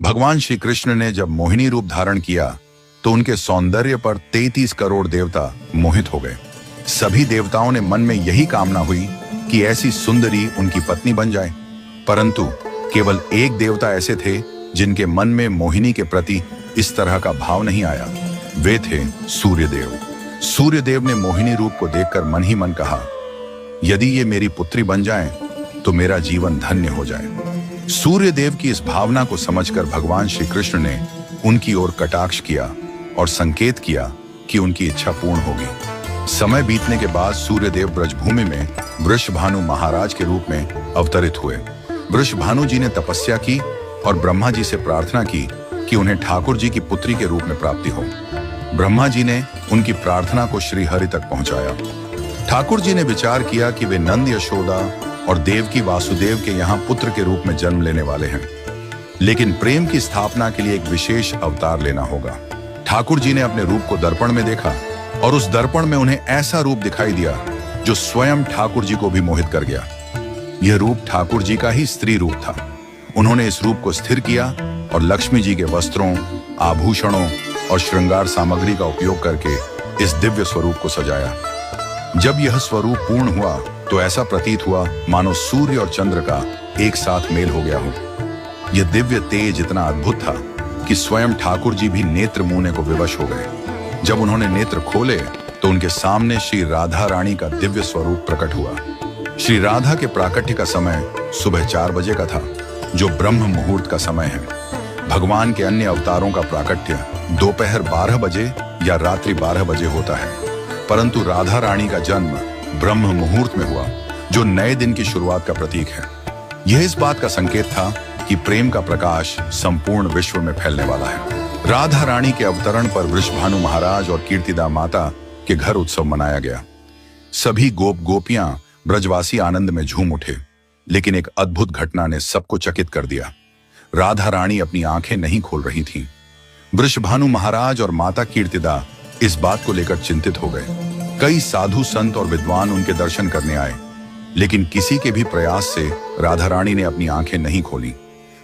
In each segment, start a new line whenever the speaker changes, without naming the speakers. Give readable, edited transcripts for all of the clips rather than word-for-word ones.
भगवान श्री कृष्ण ने जब मोहिनी रूप धारण किया तो उनके सौंदर्य पर 33 करोड़ देवता मोहित हो गए। सभी देवताओं ने मन में यही कामना हुई कि ऐसी सुंदरी उनकी पत्नी बन जाए, परंतु केवल एक देवता ऐसे थे जिनके मन में मोहिनी के प्रति इस तरह का भाव नहीं आया। वे थे सूर्यदेव। सूर्यदेव ने मोहिनी रूप को देखकर मन ही मन कहा, यदि ये मेरी पुत्री बन जाए तो मेरा जीवन धन्य हो जाए। सूर्यदेव की इस भावना को समझकर भगवान श्री कृष्ण ने उनकी ओर कटाक्ष किया और संकेत किया कि उनकी इच्छा पूर्ण होगी। समय बीतने के बाद सूर्यदेव ब्रजभूमि में वृषभानु महाराज के रूप में अवतरित हुए। वृषभानु जी ने तपस्या की और ब्रह्मा जी से प्रार्थना की कि उन्हें ठाकुर जी की पुत्री के रूप में प्राप्ति हो। ब्रह्मा जी ने उनकी प्रार्थना को श्री हरि तक पहुंचाया। ठाकुर जी ने विचार किया कि वे नंद यशोदा और देवकी वासुदेव के यहाँ पुत्र के रूप में जन्म लेने वाले हैं, लेकिन प्रेम की स्थापना के लिए एक विशेष अवतार लेना होगा। ठाकुर जी ने अपने रूप को दर्पण में देखा और उस दर्पण में उन्हें ऐसा रूप दिखाई दिया जो स्वयं ठाकुर जी को भी मोहित कर गया। यह रूप ठाकुर जी का ही स्त्री रूप था। उन्होंने इस रूप को स्थिर किया और लक्ष्मी जी के वस्त्रों, आभूषणों और श्रृंगार सामग्री का उपयोग करके इस दिव्य स्वरूप को सजाया। जब यह स्वरूप पूर्ण हुआ तो ऐसा प्रतीत हुआ मानो सूर्य और चंद्र का एक साथ मेल हो गया हो। यह दिव्य तेज इतना अद्भुत था कि स्वयं ठाकुर जी भी नेत्र मूंने को विवश हो गए। जब उन्होंने नेत्र खोले तो उनके सामने श्री राधा रानी का दिव्य स्वरूप प्रकट हुआ। श्री राधा के प्राकट्य का समय सुबह 4 बजे का था, जो ब्रह्म मुहूर्त का समय है। भगवान के अन्य अवतारों का प्राकट्य दोपहर 12 बजे या रात्रि 12 बजे होता है, परंतु राधा रानी का जन्म ब्रह्म मुहूर्त में हुआ, जो नए दिन की शुरुआत का प्रतीक है। यह इस बात का संकेत था कि प्रेम का प्रकाश संपूर्ण विश्व में फैलने वाला है। राधा रानी के अवतरण पर वृषभानु महाराज और कीर्तिदा माता के घर उत्सव मनाया गया। सभी गोप गोपियां ब्रजवासी आनंद में झूम उठे, लेकिन एक अद्भुत घटना ने सबको चकित कर दिया। राधा रानी अपनी आंखें नहीं खोल रही थीं। वृषभानु महाराज और माता कीर्तिदा इस बात को लेकर चिंतित हो गए। कई साधु संत और विद्वान उनके दर्शन करने आए, लेकिन किसी के भी प्रयास से राधा रानी ने अपनी आंखें नहीं खोली।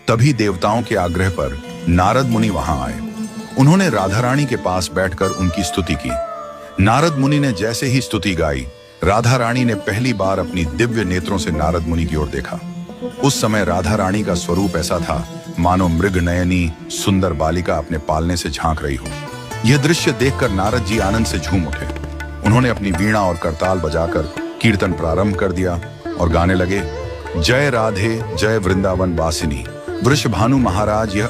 तभी देवताओं के आग्रह पर नारद मुनि वहां आए। उन्होंने राधा रानी के पास बैठकर उनकी स्तुति की। नारद मुनि ने जैसे ही स्तुति गाई, राधा रानी ने पहली बार अपनी दिव्य नेत्रों से नारद मुनि की ओर देखा। उस समय राधा रानी का स्वरूप ऐसा था मानो मृग नयनी सुंदर बालिका अपने पालने से झांक रही हो। यह दृश्य देखकर नारद जी आनंद से झूम उठे। उन्होंने अपनी वीणा और करताल बजाकर कीर्तन प्रारंभ कर दिया और गाने लगे, जय राधे जय वृंदावन वासिनी। वृषभानु महाराज यह